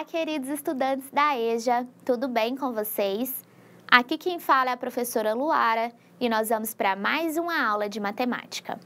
Olá, queridos estudantes da EJA, tudo bem com vocês? Aqui quem fala é a professora Luara e nós vamos para mais uma aula de matemática.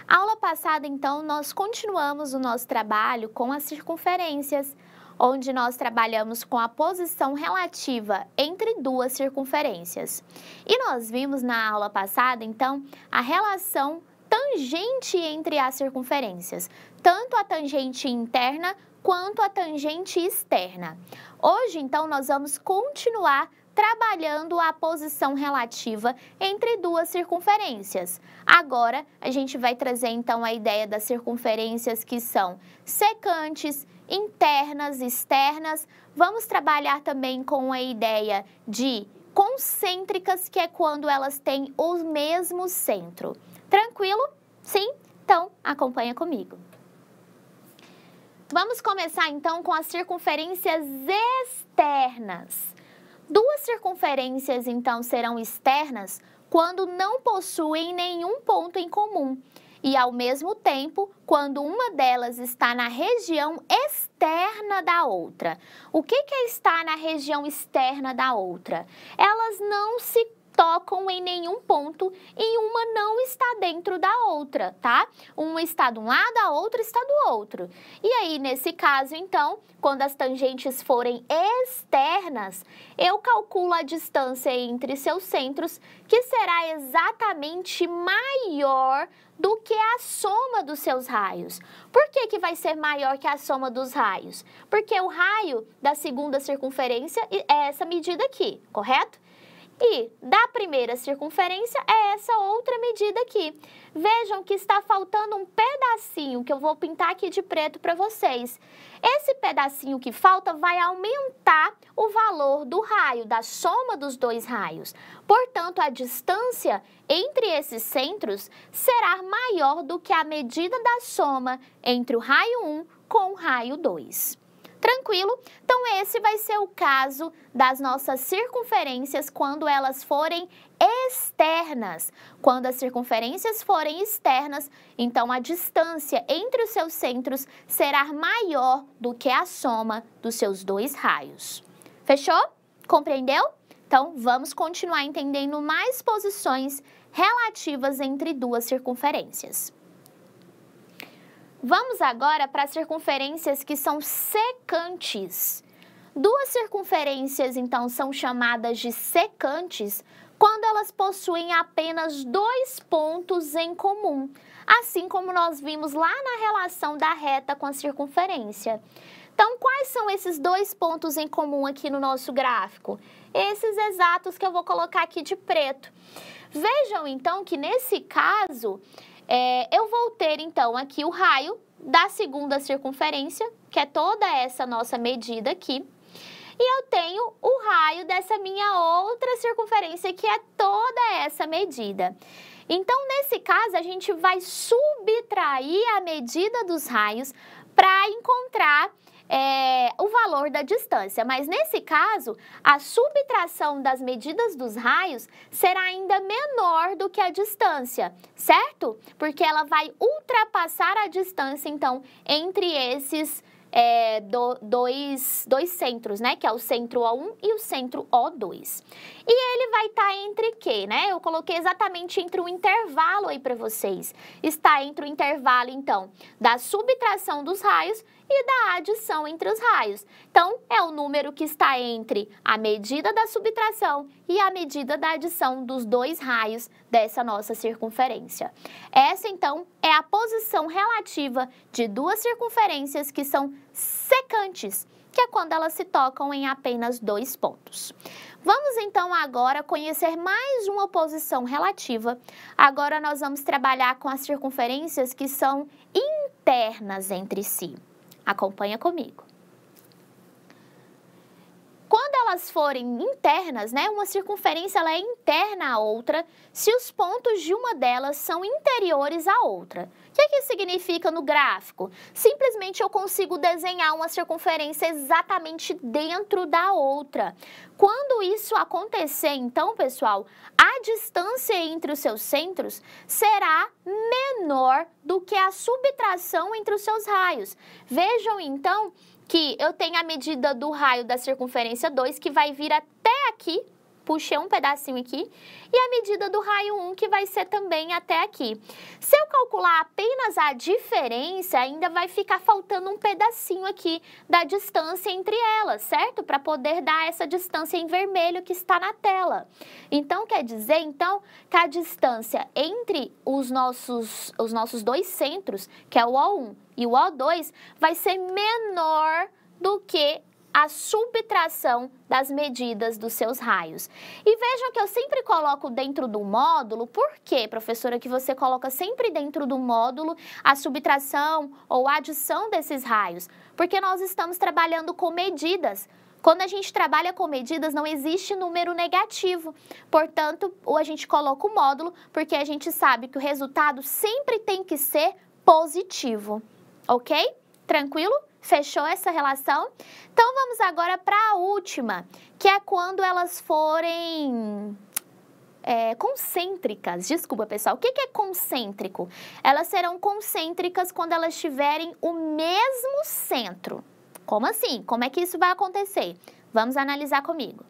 A aula passada, então, nós continuamos o nosso trabalho com as circunferências, onde nós trabalhamos com a posição relativa entre duas circunferências. E nós vimos na aula passada, então, a relação tangente entre as circunferências, tanto a tangente interna quanto a tangente externa. Hoje, então, nós vamos continuar trabalhando a posição relativa entre duas circunferências. Agora, a gente vai trazer, então, a ideia das circunferências que são secantes, internas, externas. Vamos trabalhar também com a ideia de concêntricas, que é quando elas têm o mesmo centro. Tranquilo? Sim? Então, acompanha comigo. Vamos começar, então, com as circunferências externas. Duas circunferências, então, serão externas quando não possuem nenhum ponto em comum e, ao mesmo tempo, quando uma delas está na região externa da outra. O que é estar na região externa da outra? Elas não se tocam em nenhum ponto e uma não está dentro da outra, tá? Uma está de um lado, a outra está do outro. E aí, nesse caso, então, quando as tangentes forem externas, eu calculo a distância entre seus centros, que será exatamente maior do que a soma dos seus raios. Por que vai ser maior que a soma dos raios? Porque o raio da segunda circunferência é essa medida aqui, correto? E da primeira circunferência é essa outra medida aqui. Vejam que está faltando um pedacinho que eu vou pintar aqui de preto para vocês. Esse pedacinho que falta vai aumentar o valor do raio, da soma dos dois raios. Portanto, a distância entre esses centros será maior do que a medida da soma entre o raio 1 com o raio 2. Tranquilo? Então, esse vai ser o caso das nossas circunferências quando elas forem externas. Quando as circunferências forem externas, então a distância entre os seus centros será maior do que a soma dos seus dois raios. Fechou? Compreendeu? Então, vamos continuar entendendo mais posições relativas entre duas circunferências. Vamos agora para as circunferências que são secantes. Duas circunferências, então, são chamadas de secantes quando elas possuem apenas dois pontos em comum, assim como nós vimos lá na relação da reta com a circunferência. Então, quais são esses dois pontos em comum aqui no nosso gráfico? Esses exatos que eu vou colocar aqui de preto. Vejam, então, que nesse caso, eu vou ter, então, aqui o raio da segunda circunferência, que é toda essa nossa medida aqui, e eu tenho o raio dessa minha outra circunferência, que é toda essa medida. Então, nesse caso, a gente vai subtrair a medida dos raios para encontrar o valor da distância, mas nesse caso, a subtração das medidas dos raios será ainda menor do que a distância, certo? Porque ela vai ultrapassar a distância, então, entre esses dois centros, né? Que é o centro O1 e o centro O2. E ele vai estar entre quê, né? Eu coloquei exatamente entre um intervalo aí para vocês. Está entre o intervalo, então, da subtração dos raios e da adição entre os raios. Então, é o número que está entre a medida da subtração e a medida da adição dos dois raios dessa nossa circunferência. Essa, então, é a posição relativa de duas circunferências que são secantes, que é quando elas se tocam em apenas dois pontos. Vamos, então, agora conhecer mais uma posição relativa. Agora, nós vamos trabalhar com as circunferências que são internas entre si. Acompanha comigo. Quando elas forem internas, né, uma circunferência ela é interna à outra se os pontos de uma delas são interiores à outra. O que isso significa no gráfico? Simplesmente eu consigo desenhar uma circunferência exatamente dentro da outra. Quando isso acontecer, então, pessoal, a distância entre os seus centros será menor do que a subtração entre os seus raios. Vejam, então, que eu tenho a medida do raio da circunferência 2, que vai vir até aqui, puxei um pedacinho aqui, e a medida do raio 1, que vai ser também até aqui. Se eu calcular apenas a diferença, ainda vai ficar faltando um pedacinho aqui da distância entre elas, certo? Para poder dar essa distância em vermelho que está na tela. Então, quer dizer, então, que a distância entre os nossos dois centros, que é o O1 e o O2, vai ser menor do que a subtração das medidas dos seus raios. E vejam que eu sempre coloco dentro do módulo. Por quê, professora, que você coloca sempre dentro do módulo a subtração ou a adição desses raios? Porque nós estamos trabalhando com medidas. Quando a gente trabalha com medidas, não existe número negativo. Portanto, a gente coloca o módulo, porque a gente sabe que o resultado sempre tem que ser positivo. Ok? Tranquilo? Fechou essa relação? Então, vamos agora para a última, que é quando elas forem concêntricas. Desculpa, pessoal. O que é concêntrico? Elas serão concêntricas quando elas tiverem o mesmo centro. Como assim? Como é que isso vai acontecer? Vamos analisar comigo.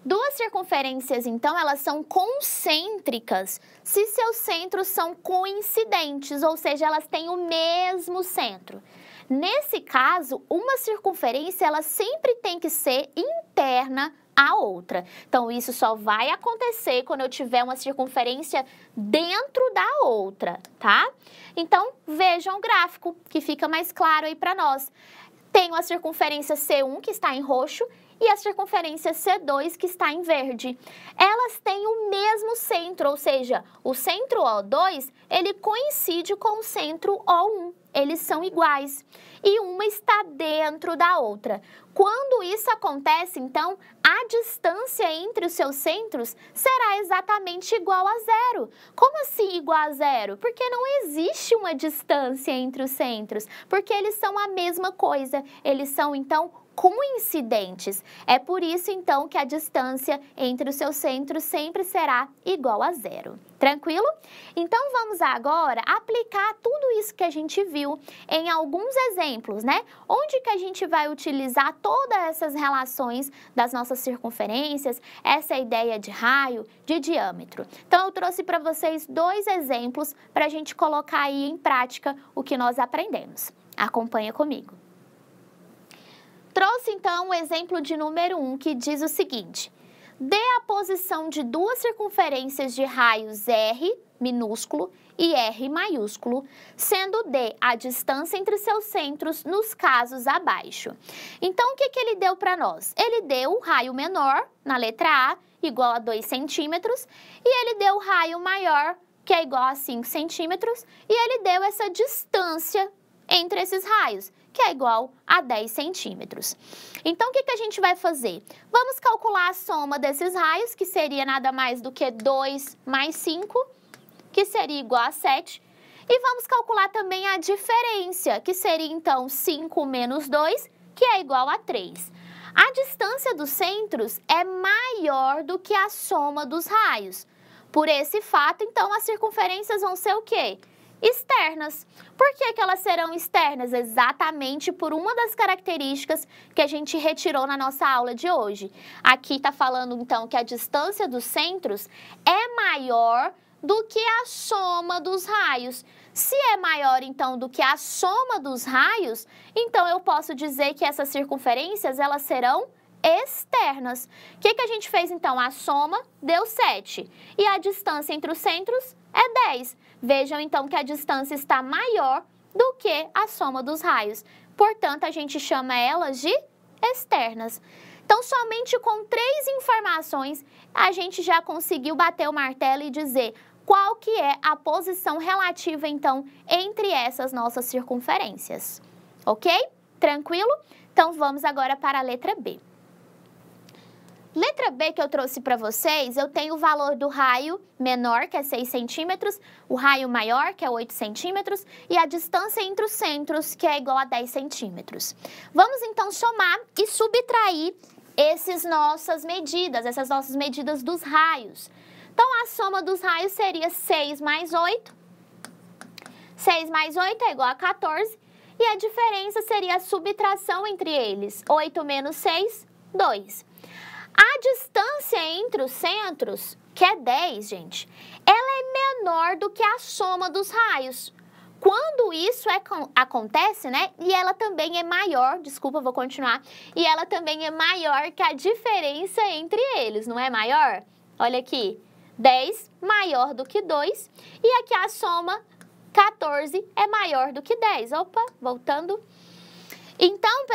Duas circunferências, então, elas são concêntricas se seus centros são coincidentes, ou seja, elas têm o mesmo centro. Nesse caso, uma circunferência, ela sempre tem que ser interna à outra. Então, isso só vai acontecer quando eu tiver uma circunferência dentro da outra, tá? Então, vejam o gráfico, que fica mais claro aí para nós. Tenho a circunferência C1, que está em roxo, e a circunferência C2, que está em verde. Elas têm o mesmo centro, ou seja, o centro O2, ele coincide com o centro O1. Eles são iguais. E uma está dentro da outra. Quando isso acontece, então, a distância entre os seus centros será exatamente igual a zero. Como assim igual a zero? Porque não existe uma distância entre os centros, porque eles são a mesma coisa. Eles são, então, coincidentes. É por isso, então, que a distância entre os seus centros sempre será igual a zero. Tranquilo? Então, vamos agora aplicar tudo isso que a gente viu em alguns exemplos, né? Onde que a gente vai utilizar todas essas relações das nossas circunferências, essa ideia de raio, de diâmetro. Então, eu trouxe para vocês dois exemplos para a gente colocar aí em prática o que nós aprendemos. Acompanha comigo. Trouxe, então, o exemplo de número 1, que diz o seguinte: dê a posição de duas circunferências de raios R, minúsculo, e R, maiúsculo, sendo D a distância entre seus centros nos casos abaixo. Então, o que ele deu para nós? Ele deu o raio menor, na letra A, igual a 2 centímetros, e ele deu o raio maior, que é igual a 5 centímetros, e ele deu essa distância entre esses raios, que é igual a 10 centímetros. Então, o que a gente vai fazer? Vamos calcular a soma desses raios, que seria nada mais do que 2 mais 5, que seria igual a 7. E vamos calcular também a diferença, que seria, então, 5 menos 2, que é igual a 3. A distância dos centros é maior do que a soma dos raios. Por esse fato, então, as circunferências vão ser o quê? Externas. Por que elas serão externas? Exatamente por uma das características que a gente retirou na nossa aula de hoje. Aqui está falando, então, que a distância dos centros é maior do que a soma dos raios. Se é maior, então, do que a soma dos raios, então eu posso dizer que essas circunferências, elas serão externas. O que a gente fez, então? A soma deu 7 e a distância entre os centros é 10. Vejam, então, que a distância está maior do que a soma dos raios. Portanto, a gente chama elas de externas. Então, somente com 3 informações, a gente já conseguiu bater o martelo e dizer qual que é a posição relativa, então, entre essas nossas circunferências. Ok? Tranquilo? Então, vamos agora para a letra B. Letra B que eu trouxe para vocês, eu tenho o valor do raio menor, que é 6 centímetros, o raio maior, que é 8 centímetros, e a distância entre os centros, que é igual a 10 centímetros. Vamos, então, somar e subtrair essas nossas medidas dos raios. Então, a soma dos raios seria 6 mais 8. 6 mais 8 é igual a 14. e a diferença seria a subtração entre eles. 8 menos 6, 2. A distância entre os centros, que é 10, gente, ela é menor do que a soma dos raios. Quando isso acontece, né, e ela também é maior, desculpa, vou continuar, e ela também é maior que a diferença entre eles, não é maior? Olha aqui, 10 maior do que 2, e aqui a soma 14 é maior do que 10. Opa, voltando. Então,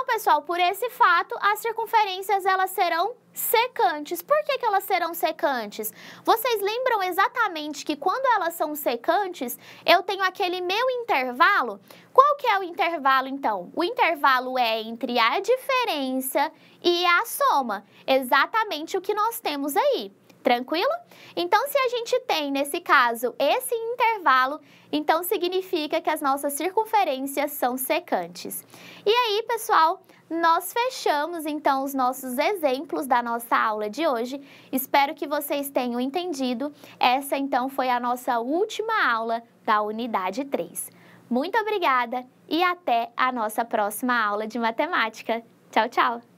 pessoal, por esse fato, as circunferências elas serão secantes. Por que elas serão secantes? Vocês lembram exatamente que quando elas são secantes, eu tenho aquele meu intervalo? Qual que é o intervalo, então? O intervalo é entre a diferença e a soma. Exatamente o que nós temos aí. Tranquilo? Então, se a gente tem, nesse caso, esse intervalo, então significa que as nossas circunferências são secantes. E aí, pessoal, nós fechamos, então, os nossos exemplos da nossa aula de hoje. Espero que vocês tenham entendido. Essa, então, foi a nossa última aula da unidade 3. Muito obrigada e até a nossa próxima aula de matemática. Tchau, tchau!